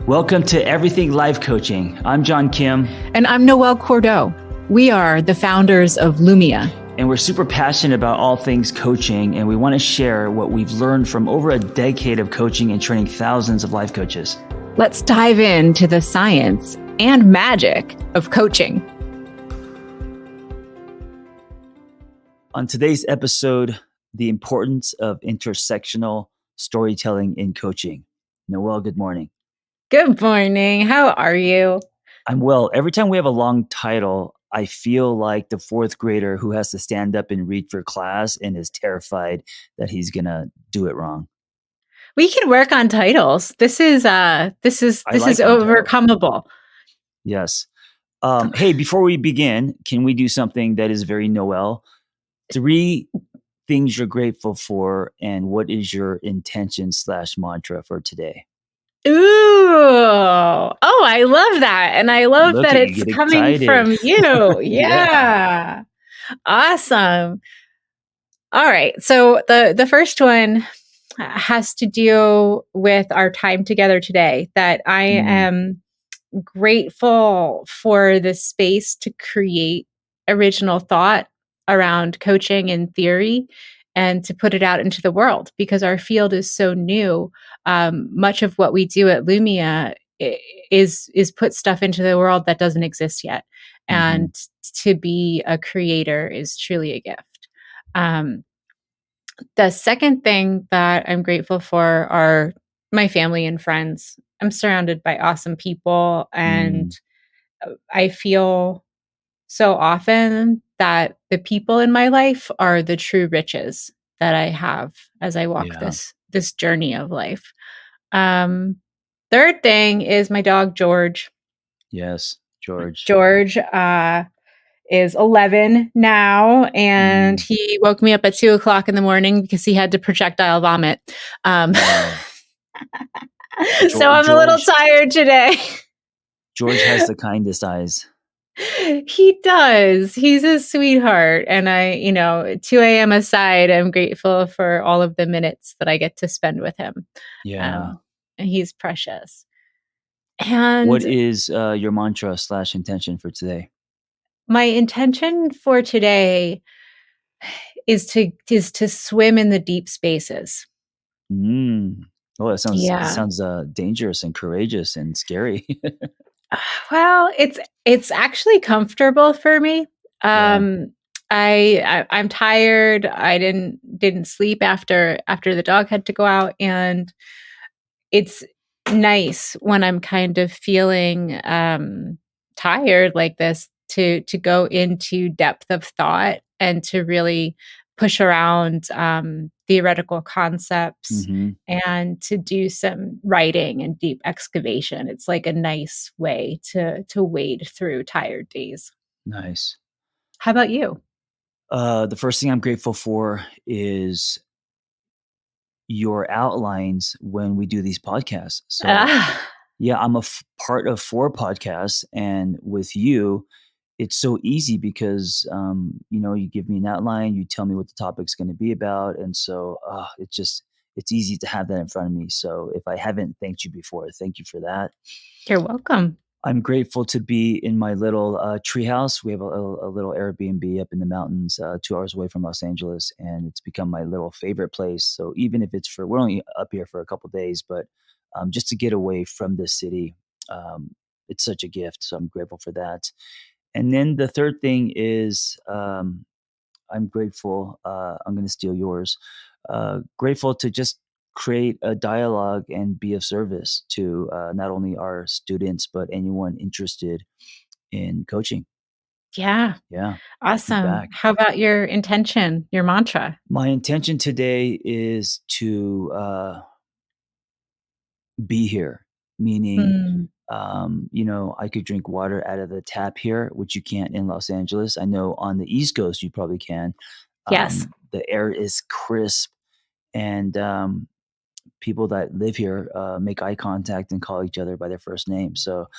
Welcome to Everything Life Coaching. I'm John Kim. And I'm Noelle Cordeaux. We are the founders of Lumia. And we're super passionate about all things coaching, and we want to share what we've learned from over a decade of coaching and training thousands of life coaches. Let's dive into the science and magic of coaching. On today's episode, the importance of intersectional storytelling in coaching. Noelle, good morning. Good morning. How are you? I'm well. Every time we have a long title, I feel like the fourth grader who has to stand up and read for class and is terrified that he's going to do it wrong. We can work on titles. This is overcomable. Yes. Hey, before we begin, can we do something that is very Noelle? 3 things you're grateful for, and what is your intention / mantra for today? Ooh. Oh, I love that. And I love that it's coming from you. Yeah. Awesome. All right. So the first one has to do with our time together today, that I am grateful for the space to create original thought around coaching and theory and to put it out into the world, because our field is so new. Much of what we do at Lumia is put stuff into the world that doesn't exist yet. And to be a creator is truly a gift. The second thing that I'm grateful for are my family and friends. I'm surrounded by awesome people, and I feel so often that the people in my life are the true riches that I have as I walk this journey of life. Third thing is my dog, George. Yes, George. George is 11 now, and he woke me up at 2:00 in the morning because he had to projectile vomit. So I'm a little tired today. George has the kindest eyes. He does. He's a sweetheart. And 2 a.m. aside, I'm grateful for all of the minutes that I get to spend with him. Yeah. And he's precious. And what is your mantra / intention for today? My intention for today is to swim in the deep spaces. Oh, that sounds dangerous and courageous and scary. Well, it's actually comfortable for me. I'm tired. I didn't sleep after the dog had to go out, and it's nice when I'm kind of feeling tired like this to go into depth of thought and to really push around theoretical concepts and to do some writing and deep excavation. It's like a nice way to wade through tired days. Nice. How about you? The first thing I'm grateful for is your outlines when we do these podcasts. So yeah, I'm a part of 4 podcasts, and with you, it's so easy because, you give me an outline, you tell me what the topic's going to be about. And so it's easy to have that in front of me. So if I haven't thanked you before, thank you for that. You're welcome. I'm grateful to be in my little treehouse. We have a little Airbnb up in the mountains, 2 hours away from Los Angeles, and it's become my little favorite place. So even if we're only up here for a couple of days, but just to get away from the city, it's such a gift. So I'm grateful for that. And then the third thing is I'm grateful. I'm going to steal yours. Grateful to just create a dialogue and be of service to not only our students, but anyone interested in coaching. Yeah. Awesome. How about your intention, your mantra? My intention today is to be here, meaning, I could drink water out of the tap here, which you can't in Los Angeles. I know on the East Coast, you probably can. Yes. The air is crisp, and people that live here make eye contact and call each other by their first name. So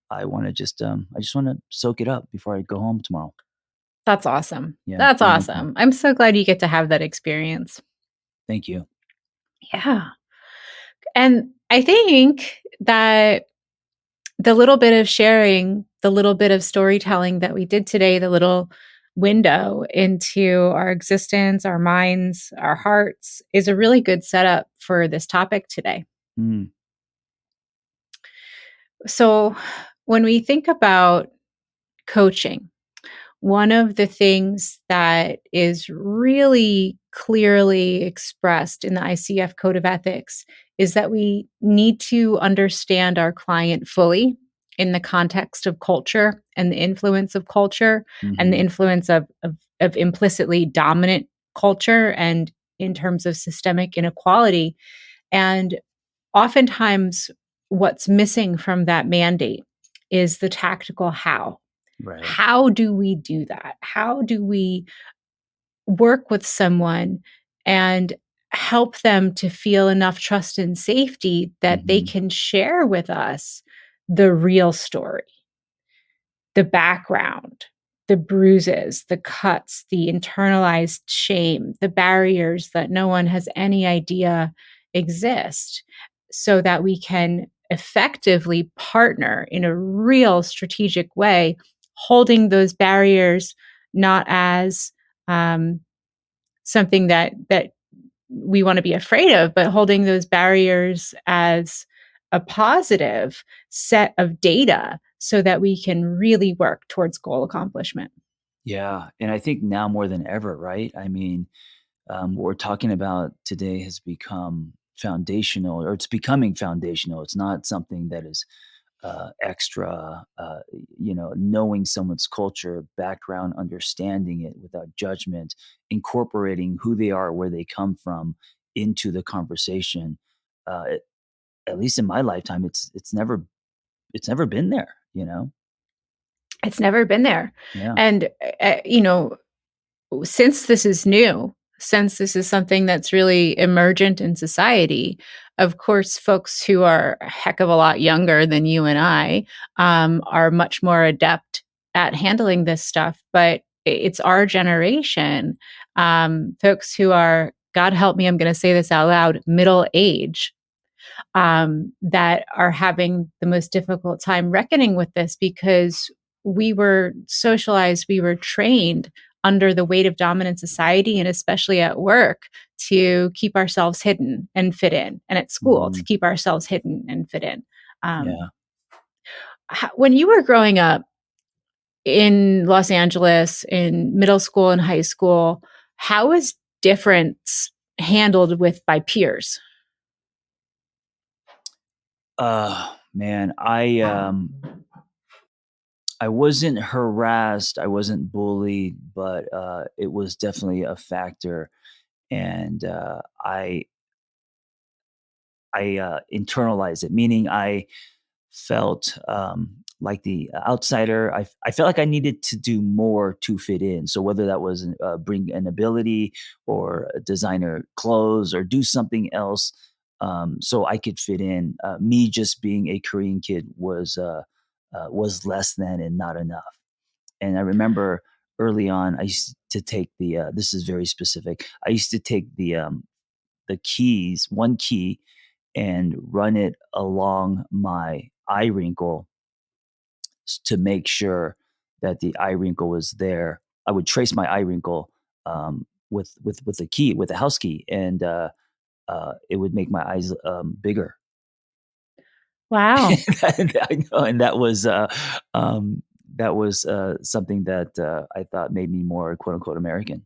I want to just want to soak it up before I go home tomorrow. That's awesome. Yeah, that's awesome. I'm so glad you get to have that experience. Thank you. Yeah. And I think that the little bit of sharing, the little bit of storytelling that we did today, the little window into our existence, our minds, our hearts, is a really good setup for this topic today. Mm. So, when we think about coaching, one of the things that is really clearly expressed in the ICF Code of Ethics is that we need to understand our client fully in the context of culture and the influence of culture and the Mm-hmm. influence of implicitly dominant culture and in terms of systemic inequality. And oftentimes, what's missing from that mandate is the tactical how. Right. How do we do that? How do we work with someone and help them to feel enough trust and safety that they Mm-hmm. can share with us the real story, the background, the bruises, the cuts, the internalized shame, the barriers that no one has any idea exist, so that we can effectively partner in a real strategic way, holding those barriers not as something that we want to be afraid of, but holding those barriers as a positive set of data so that we can really work towards goal accomplishment. Yeah. And I think now more than ever, right? I mean, what we're talking about today has become foundational, or it's becoming foundational. It's not something that is extra, knowing someone's culture, background, understanding it without judgment, incorporating who they are, where they come from into the conversation. At least in my lifetime, it's never been there, you know? It's never been there. Yeah. And, since this is new, since this is something that's really emergent in society, of course, folks who are a heck of a lot younger than you and I are much more adept at handling this stuff. But it's our generation, folks who are, God help me, I'm going to say this out loud, middle age, that are having the most difficult time reckoning with this because we were socialized, we were trained under the weight of dominant society and especially at work to keep ourselves hidden and fit in, and at school to Mhm. keep ourselves hidden and fit in. Um, Yeah. when you were growing up in Los Angeles, in middle school and high school, how was difference handled with by peers? Man, I wasn't harassed, I wasn't bullied, but, it was definitely a factor, and, I internalized it, meaning I felt, like the outsider. I felt like I needed to do more to fit in. So whether that was, bring an ability or designer clothes or do something else, so I could fit in, me just being a Korean kid was less than and not enough. And I remember early on, I used to take this is very specific. I used to take the keys, one key, and run it along my eye wrinkle to make sure that the eye wrinkle was there. I would trace my eye wrinkle with a key, with a house key, and it would make my eyes bigger. Wow. And I know, and that was something that I thought made me more "quote unquote" American.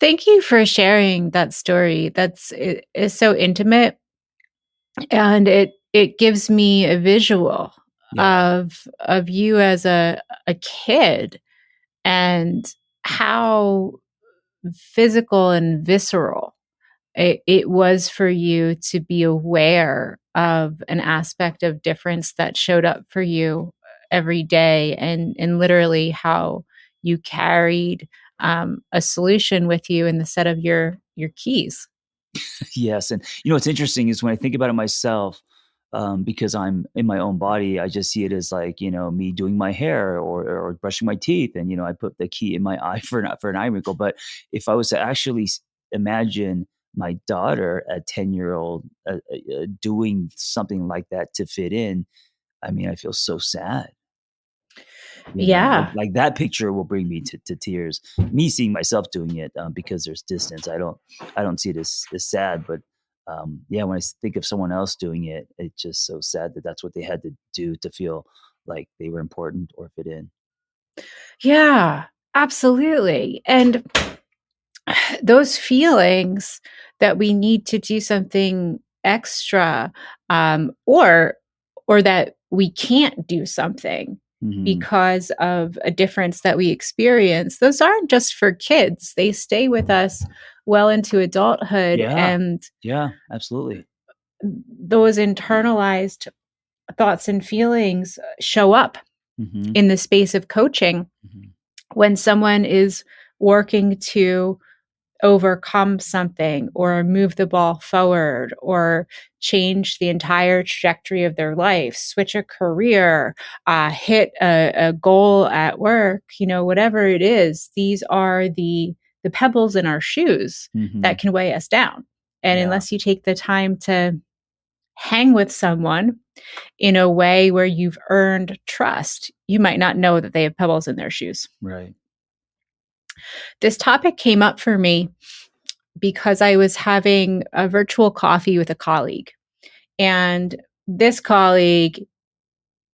Thank you for sharing that story. It is so intimate, and it gives me a visual Yeah. of you as a kid and how physical and visceral it was for you to be aware of an aspect of difference that showed up for you every day, and literally how you carried a solution with you in the set of your keys. Yes, and what's interesting is when I think about it myself, because I'm in my own body, I just see it as like me doing my hair or brushing my teeth, and I put the key in my eye for an eye wrinkle. But if I was to actually imagine my daughter, a 10-year-old, doing something like that to fit in, I mean, I feel so sad. Yeah. Like that picture will bring me to tears. Me seeing myself doing it, because there's distance. I don't see it as sad, but yeah, when I think of someone else doing it, it's just so sad that that's what they had to do to feel like they were important or fit in. Yeah, absolutely. And those feelings that we need to do something extra, or that we can't do something Mhm. because of a difference that we experience, those aren't just for kids. They stay with us well into adulthood, Yeah. and Yeah, absolutely. those internalized thoughts and feelings show up Mhm. in the space of coaching Mhm. when someone is working to overcome something or move the ball forward or change the entire trajectory of their life, switch a career, hit a goal at work, whatever it is. These are the pebbles in our shoes that Mhm. can weigh us down. And Yeah, unless you take the time to hang with someone in a way where you've earned trust, you might not know that they have pebbles in their shoes. right. This topic came up for me because I was having a virtual coffee with a colleague. And this colleague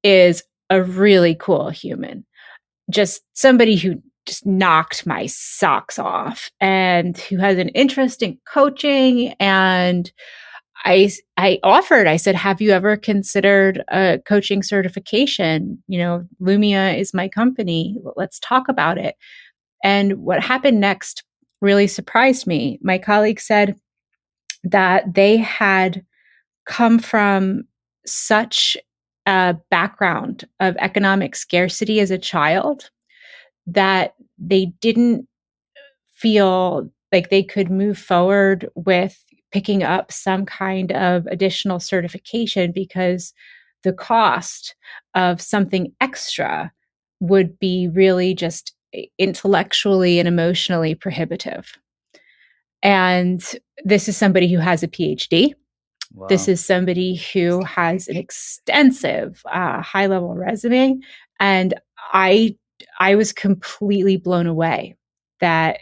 is a really cool human, just somebody who just knocked my socks off and who has an interest in coaching. And I said, have you ever considered a coaching certification? Lumia is my company. Let's talk about it. And what happened next really surprised me. My colleague said that they had come from such a background of economic scarcity as a child that they didn't feel like they could move forward with picking up some kind of additional certification because the cost of something extra would be really just intellectually and emotionally prohibitive. And this is somebody who has a PhD. This Wow. is somebody who has an extensive, high-level resume, and I I was completely blown away that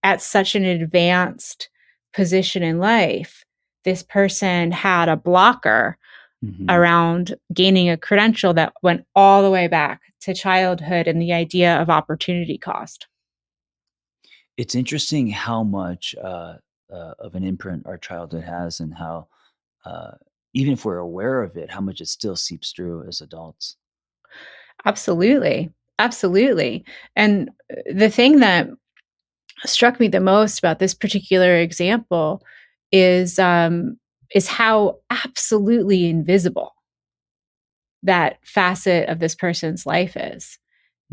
at such an advanced position in life, this person had a blocker Mhm. around gaining a credential that went all the way back to childhood and the idea of opportunity cost. It's interesting how much, of an imprint our childhood has and how, uh, even if we're aware of it, how much it still seeps through as adults. Absolutely. Absolutely. And the thing that struck me the most about this particular example is how absolutely invisible that facet of this person's life is,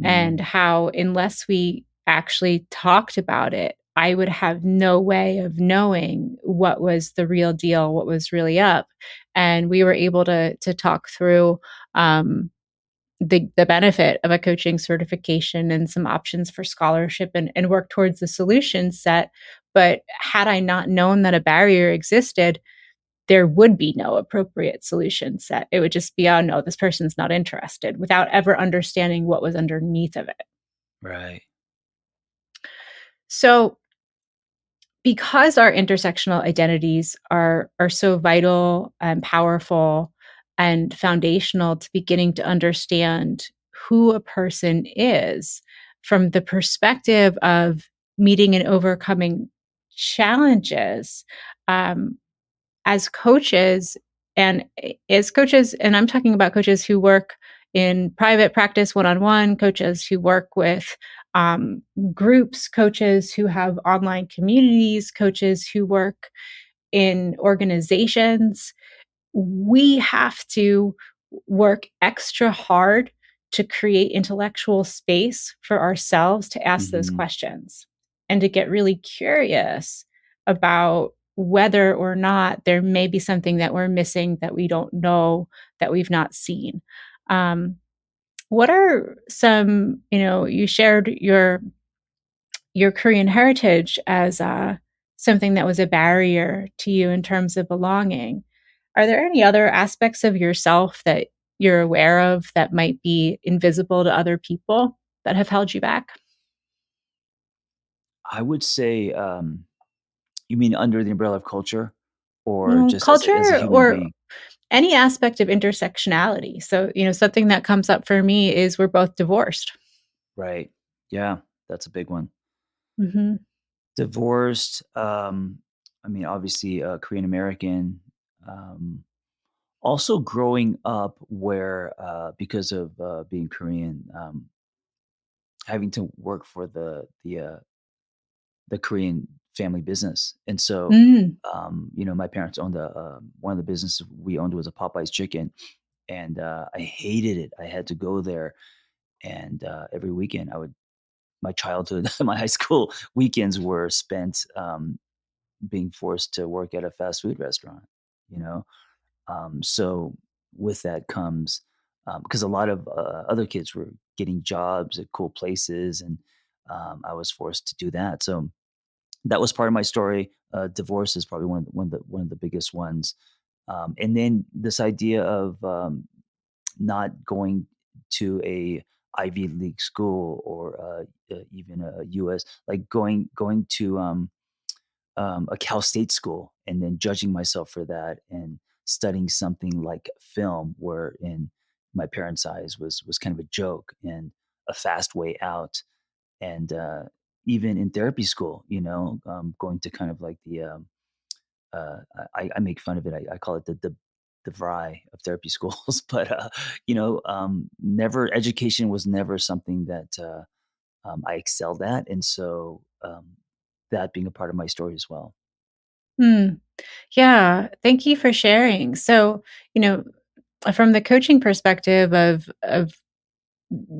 and Mm, how unless we actually talked about it, I would have no way of knowing what was the real deal, what was really up. And we were able to talk through um, the benefit of a coaching certification and some options for scholarship, and work towards the solution set. But had I not known that a barrier existed, there would be no appropriate solution set. It would just be, oh no, this person's not interested, without ever understanding what was underneath of it. right. So because our intersectional identities are so vital and powerful and foundational to beginning to understand who a person is from the perspective of meeting and overcoming challenges, um, as coaches and I'm talking about coaches who work in private practice one-on-one, coaches who work with um, groups, coaches who have online communities, coaches who work in organizations. We have to work extra hard to create intellectual space for ourselves to ask those Mhm. questions and to get really curious about whether or not there may be something that we're missing that we don't know, that we've not seen. Um, what are some, you shared your Korean heritage as something that was a barrier to you in terms of belonging. Are there any other aspects of yourself that you're aware of that might be invisible to other people that have held you back? I would say, you mean under the umbrella of culture or just as a Culture human or being? any aspect of intersectionality. So, something that comes up for me is we're both divorced. Right. Yeah, that's a big one. Mhm. Divorced, I mean, obviously, Korean American, um, also growing up where, because of, being Korean, having to work for the Korean family business, and so, Mm. my parents owned one of the businesses we owned was a Popeyes chicken, and, I hated it. I had to go there, and, every weekend, my childhood, my high school weekends were spent, being forced to work at a fast food restaurant, you know? So with that comes, because a lot of, other kids were getting jobs at cool places, and, I was forced to do that. So that was part of my story. Divorce is probably one of the biggest ones. And then this idea of, not going to a Ivy League school or, even a US, like going to, a Cal State school and then judging myself for that and studying something like film, where in my parents' eyes was kind of a joke and a fast way out. And, even in therapy school, going to kind of like the, I make fun of it. I call it the Vry of therapy schools, but, never education was never something that, I excelled at, and so, that being a part of my story as well. Hmm. Yeah, thank you for sharing. So, you know, from the coaching perspective of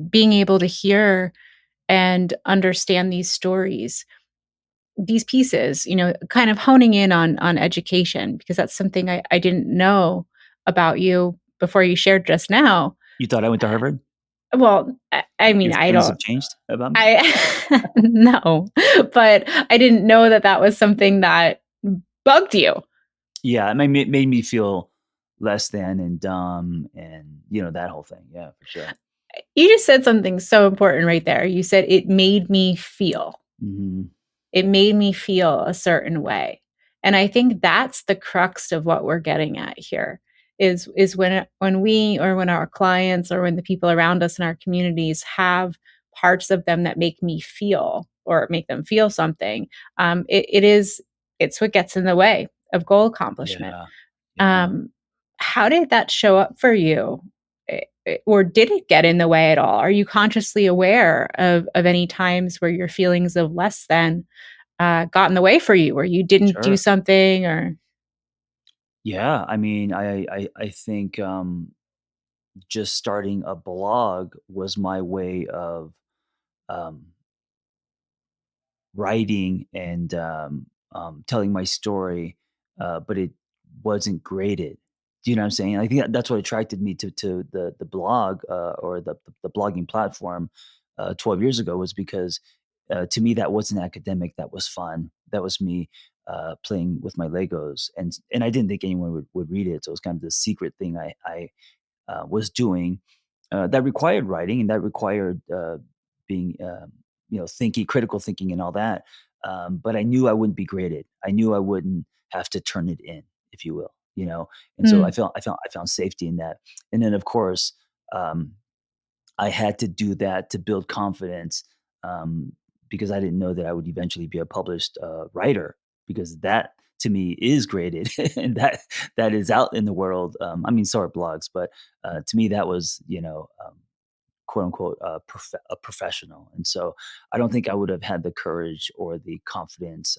being able to hear and understand these stories, these pieces, kind of honing in on education, because that's something I didn't know about you before you shared just now. You thought I went to Harvard? Well, I mean, Your I feelings don't have changed about me? I no, but I didn't know that that was something that bugged you. Yeah, it made me feel less than and dumb and, that whole thing. Yeah, for sure. You just said something so important right there. You said, "It made me feel." Mhm. It made me feel a certain way. And I think that's the crux of what we're getting at here is when we or when our clients or when the people around us in our communities have parts of them that make me feel or make them feel something, it's what gets in the way of goal accomplishment. Yeah. Yeah. Um, how did that show up for you? Or did it get in the way at all? Are you consciously aware of any times where your feelings of less than got in the way for you, where you didn't do Sure. something or Yeah, I mean, I think, just starting a blog was my way of, um writing and, telling my story, but it wasn't graded. Do you know what I'm saying? I think that's what attracted me to the blog, or the blogging platform, 12 years ago, was because, to me, that wasn't academic, that was fun. That was me, playing with my Legos, and I didn't think anyone would read it, so it was kind of the secret thing was doing, that required writing and that required, being, thinking, critical thinking, and all that. But I knew I wouldn't be graded. I knew I wouldn't have to turn it in, if you will, And so Mm, I found safety in that. And then, of course, um, I had to do that to build confidence, because I didn't know that I would eventually be a published, writer, because that to me is graded and that is out in the world. I mean, so are blogs, but, to me that was, quote unquote, a professional. And so I don't think I would have had the courage or the confidence,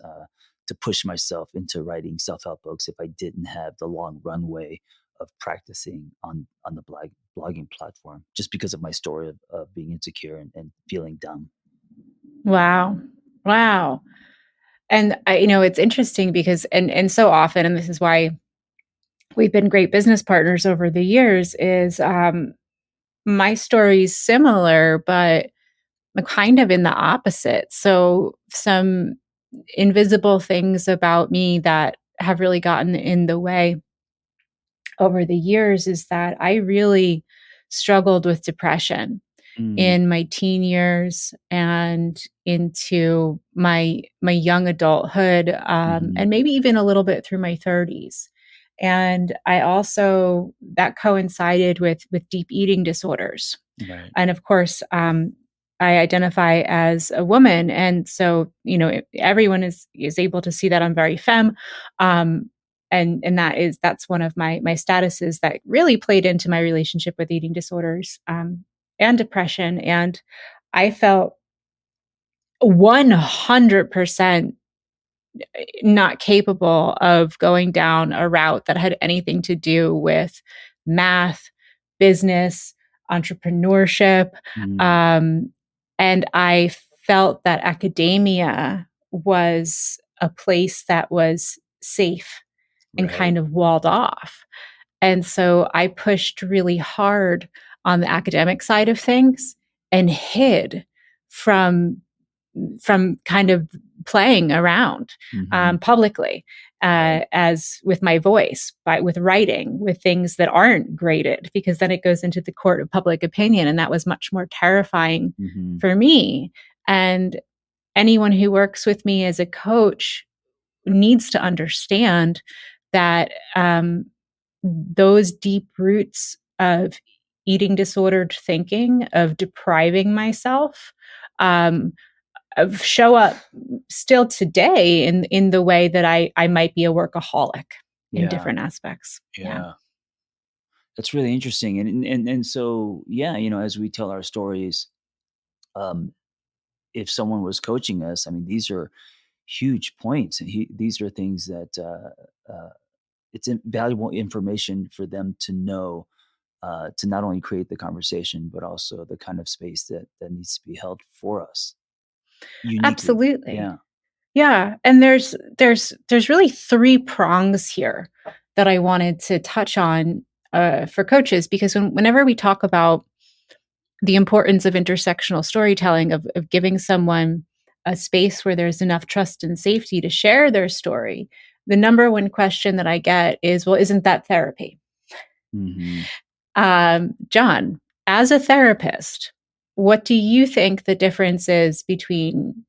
to push myself into writing self-help books if I didn't have the long runway of practicing on the blogging platform, just because of my story of being insecure and feeling dumb. wow. Wow. And it's interesting because and so often, and this is why we've been great business partners over the years, is my story's similar, but kind of in the opposite. So some invisible things about me that have really gotten in the way over the years is that I really struggled with depression Mm. in my teen years and into my young adulthood, Mhm. and maybe even a little bit through my 30s. And I also that coincided with deep eating disorders. Right. And of course, I identify as a woman, and so everyone is able to see that I'm very femme, and that's one of my statuses that really played into my relationship with eating disorders, and depression. And I felt 100% not capable of going down a route that had anything to do with math, business, entrepreneurship. Mm. Um, and I felt that academia was a place that was safe and Right. kind of walled off. And so I pushed really hard on the academic side of things and hid from kind of playing around, Mhm. publicly, Right. as with my voice, with writing, with things that aren't graded, because then it goes into the court of public opinion, and that was much more terrifying Mhm. for me. And anyone who works with me as a coach needs to understand that, those deep roots of eating disordered thinking, of depriving myself, um, show up still today in the way that I might be a workaholic in Yeah. different aspects. Yeah. Yeah. That's really interesting. And so, yeah, as we tell our stories, um, if someone was coaching us, I mean, these are huge points, and these are things that it's valuable information for them to know, to not only create the conversation, but also the kind of space that needs to be held for us uniquely. Absolutely. Yeah. Yeah, and there's really 3 prongs here that I wanted to touch on, for coaches, because whenever we talk about the importance of intersectional storytelling, of giving someone a space where there's enough trust and safety to share their story, the number one question that I get is, "Well, isn't that therapy?" Hmm. John, as a therapist, what do you think the difference is between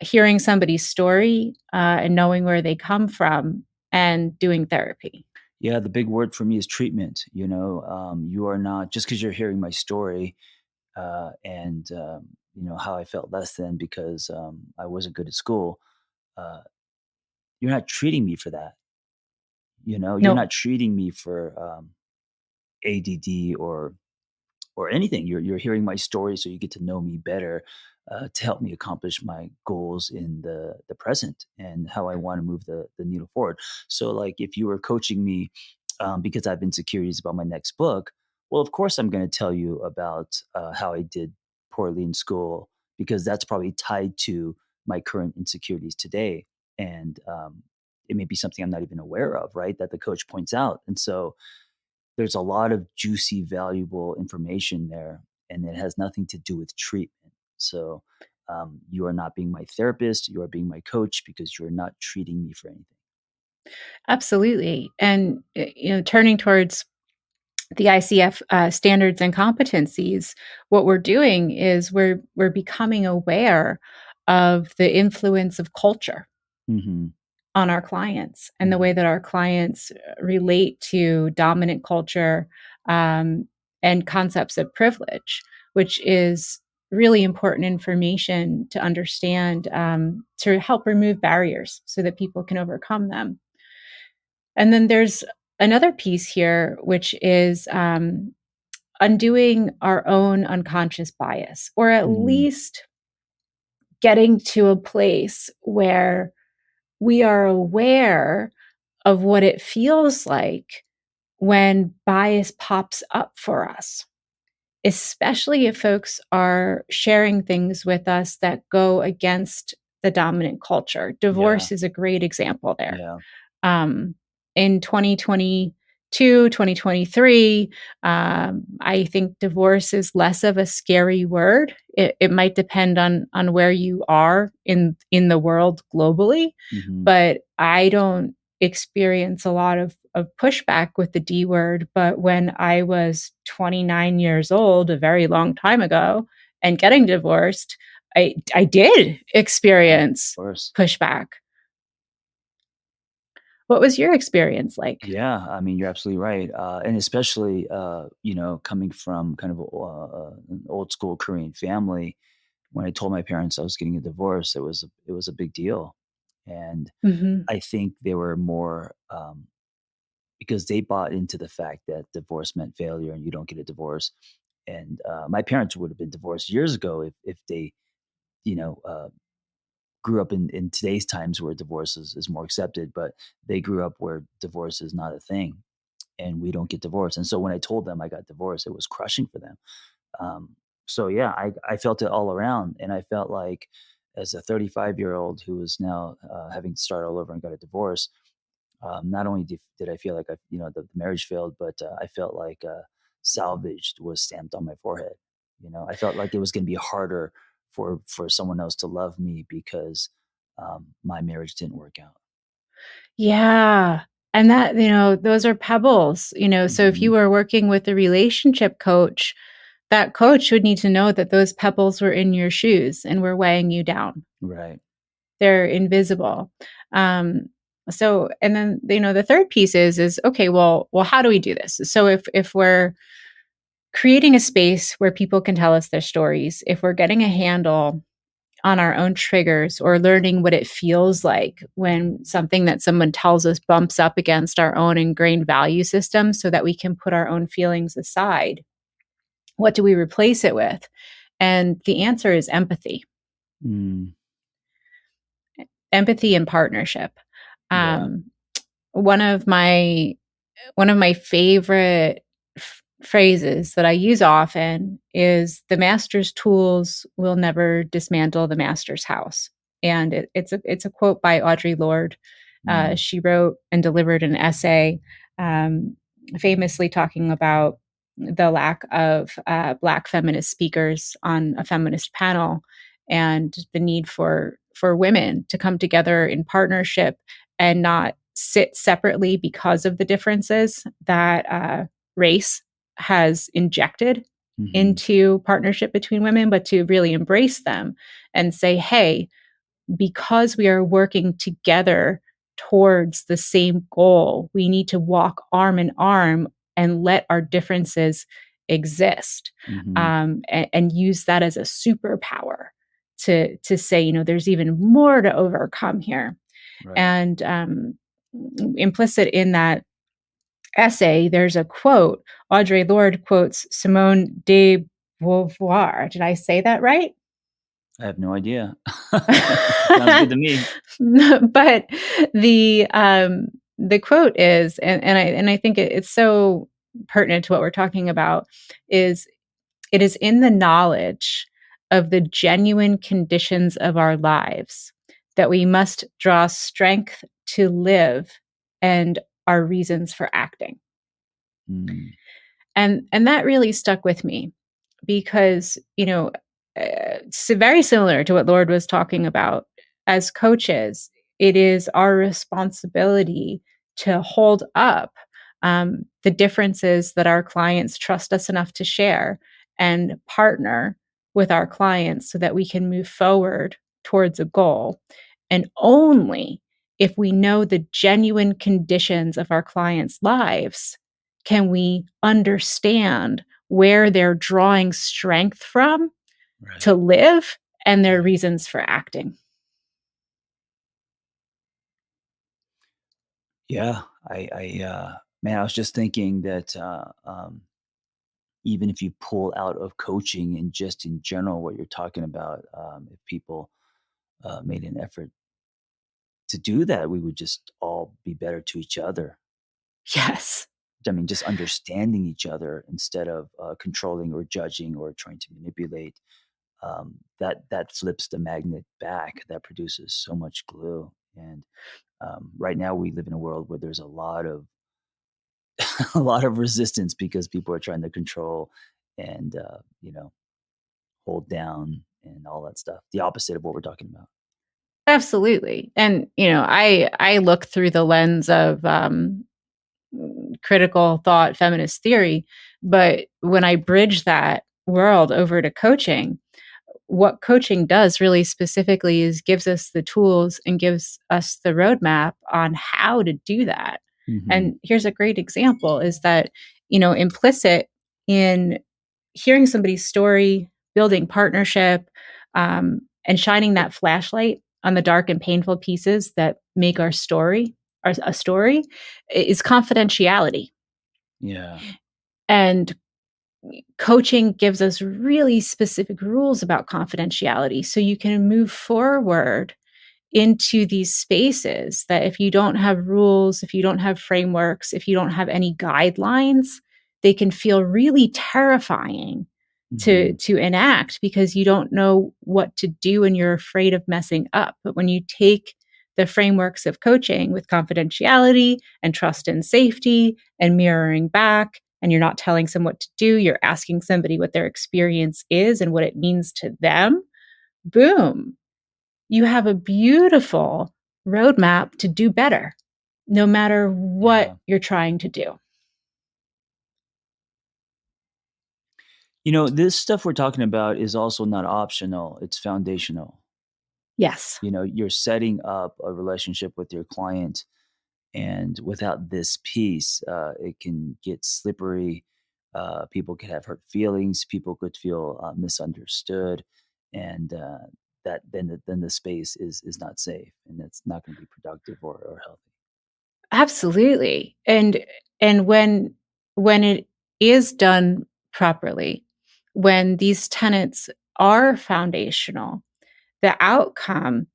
hearing somebody's story, and knowing where they come from, and doing therapy? Yeah, the big word for me is treatment. You are not, just because you're hearing my story, and how I felt less than because I wasn't good at school. Uh, you're not treating me for that. You're No, not treating me for ADD or anything. You're hearing my story so you get to know me better, to help me accomplish my goals in the present and how I want to move the needle forward. So, like, if you were coaching me because I have insecurities about my next book, well, of course I'm going to tell you about how I did poorly in school because that's probably tied to my current insecurities today, and it may be something I'm not even aware of, right? That the coach points out, and so there's a lot of juicy, valuable information there, and it has nothing to do with treatment. So, you are not being my therapist, you are being my coach because you're not treating me for anything. absolutely. And turning towards the ICF, standards and competencies, what we're doing is we're becoming aware of the influence of culture Mhm, on our clients, and the way mhm. that our clients relate to dominant culture, um, and concepts of privilege, which is really important information to understand, to help remove barriers so that people can overcome them. And then there's another piece here, which is, undoing our own unconscious bias, or at Mhm. least getting to a place where we are aware of what it feels like when bias pops up for us, especially if folks are sharing things with us that go against the dominant culture. Yeah, Divorce is a great example there. yeah. um, in 2022, 2023, I think divorce is less of a scary word. It might depend on where you are in the world globally, Mhm. but I don't experience a lot of pushback with the D word. But when I was 29 years old, a very long time ago, and getting divorced, I did Yeah, of experience course. pushback. What was your experience like? Yeah, I mean, you're absolutely right, and especially, coming from kind of an old school Korean family, when I told my parents I was getting a divorce, it was a big deal, and Mhm. I think they were more, because they bought into the fact that divorce meant failure and you don't get a divorce, and, my parents would have been divorced years ago if they, you know, grew up in today's times where divorce is more accepted, but they grew up where divorce is not a thing, and we don't get divorced. And so when I told them I got divorced, it was crushing for them. So yeah, I felt it all around, and I felt like as a 35-year-old who is now having to start all over and got a divorce, not only did I feel like the marriage failed, but I felt like salvaged was stamped on my forehead. I felt like it was going to be harder for someone else to love me because my marriage didn't work out. Yeah. And that, those are pebbles, so if you Hmm. were working with a relationship coach, that coach would need to know that those pebbles were in your shoes and were weighing you down. Right. They're invisible. Um, and then, the third piece is okay, well, how do we do this? So if we're creating a space where people can tell us their stories, if we're getting a handle on our own triggers or learning what it feels like when something that someone tells us bumps up against our own ingrained value system so that we can put our own feelings aside, what do we replace it with? And the answer is empathy. Mm, Empathy and partnership. yeah. um, one of my favorite phrases that I use often is the master's tools will never dismantle the master's house. And it's a quote by Audre Lorde. Mm, She wrote and delivered an essay, um, famously talking about the lack of Black feminist speakers on a feminist panel, and the need for women to come together in partnership and not sit separately because of the differences that race has injected hmm. into partnership between women, but to really embrace them and say, hey, because we are working together towards the same goal, we need to walk arm in arm and let our differences exist, Hmm. and use that as a superpower to say, there's even more to overcome here. Right. And implicit in that essay, there's a quote. Audre Lorde quotes Simone de Beauvoir. Did I say that right? I have no idea. Sounds good to me. But the quote is, and I think it's so pertinent to what we're talking about, is it is in the knowledge of the genuine conditions of our lives that we must draw strength to live and our reasons for acting. Mm, And that really stuck with me because, so very similar to what Lord was talking about, as coaches, it is our responsibility to hold up the differences that our clients trust us enough to share and partner with our clients so that we can move forward towards a goal. And only if we know the genuine conditions of our clients' lives can we understand where they're drawing strength from to right. live and their Right. reasons for acting. Yeah. Man, I was just thinking that even if you pull out of coaching and just in general what you're talking about, if people made an effort to do that, we would just all be better to each other. Yes. I mean, just understanding each other instead of controlling or judging or trying to manipulate. That flips the magnet back. That produces so much glue. And right now, we live in a world where there's a lot of a lot of resistance because people are trying to control and hold down and all that stuff. The opposite of what we're talking about. Absolutely. And, I look through the lens of critical thought, feminist theory. But when I bridge that world over to coaching, what coaching does really specifically is gives us the tools and gives us the roadmap on how to do that. Mm-hmm. And here's a great example is that, implicit in hearing somebody's story, building partnership, and shining that flashlight on the dark and painful pieces that make our story, a story, is confidentiality. Yeah. And coaching gives us really specific rules about confidentiality so you can move forward into these spaces that if you don't have rules, if you don't have frameworks, if you don't have any guidelines, they can feel really terrifying to enact because you don't know what to do and you're afraid of messing up. But when you take the frameworks of coaching with confidentiality and trust and safety and mirroring back, and you're not telling someone what to do, you're asking somebody what their experience is and what it means to them, boom, you have a beautiful roadmap to do better, no matter what you're trying to do. This stuff we're talking about is also not optional. It's foundational. Yes. You're setting up a relationship with your client, and without this piece, it can get slippery. People could have hurt feelings. People could feel misunderstood, and that then the space is not safe, and it's not going to be productive or healthy. Absolutely. And when it is done properly, when these tenets are foundational, the outcome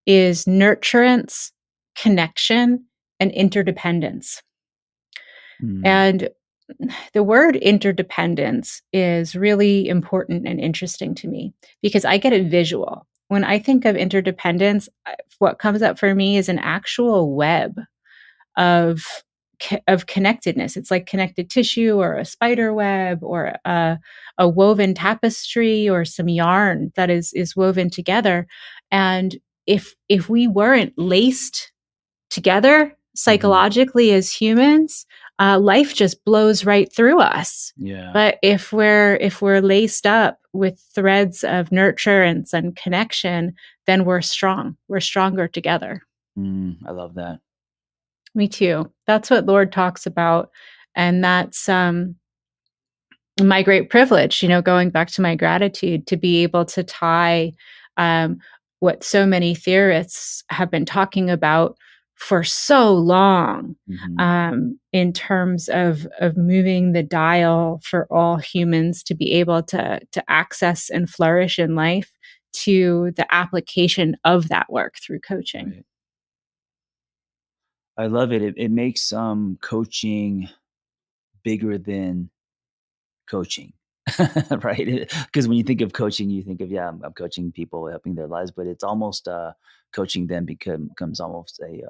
is nurturance, connection, and interdependence. And the word interdependence is really important and interesting to me because I get it visual. When I think of interdependence, what comes up for me is an actual web of connectedness. It's like connected tissue or a spider web or a woven tapestry or some yarn that is woven together. And if we weren't laced together psychologically as humans, life just blows right through us. Yeah. But if we're laced up with threads of nurturance and connection, then we're strong. We're stronger together. I love that. Me too. That's what Lord talks about. And that's my great privilege, going back to my gratitude to be able to tie what so many theorists have been talking about for so long in terms of moving the dial for all humans to be able to access and flourish in life to the application of that work through coaching. Right. I love it. It makes coaching bigger than coaching, right? Because when you think of coaching, you think of I'm coaching people, helping their lives, but it's almost coaching them becomes almost a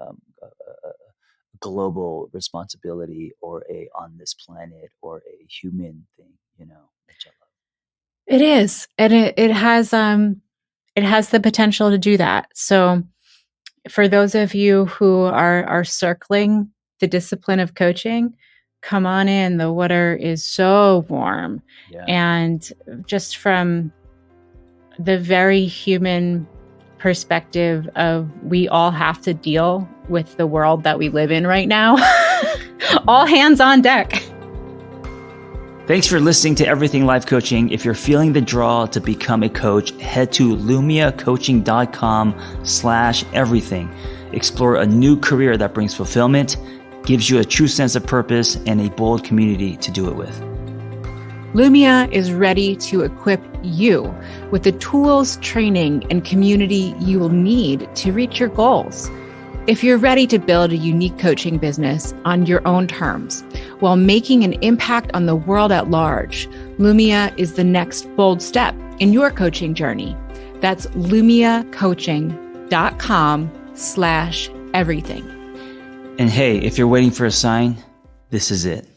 global responsibility or a on this planet or a human thing, which I love. It is, and it has the potential to do that. So for those of you who are circling the discipline of coaching, come on in. The water is so warm. Yeah. And just from the very human perspective of we all have to deal with the world that we live in right now, all hands on deck. Thanks for listening to Everything Life Coaching. If you're feeling the draw to become a coach, head to lumiacoaching.com/everything. Explore a new career that brings fulfillment, gives you a true sense of purpose, and a bold community to do it with. Lumia is ready to equip you with the tools, training, and community you will need to reach your goals. If you're ready to build a unique coaching business on your own terms while making an impact on the world at large, Lumia is the next bold step in your coaching journey. That's lumiacoaching.com/everything. And hey, if you're waiting for a sign, this is it.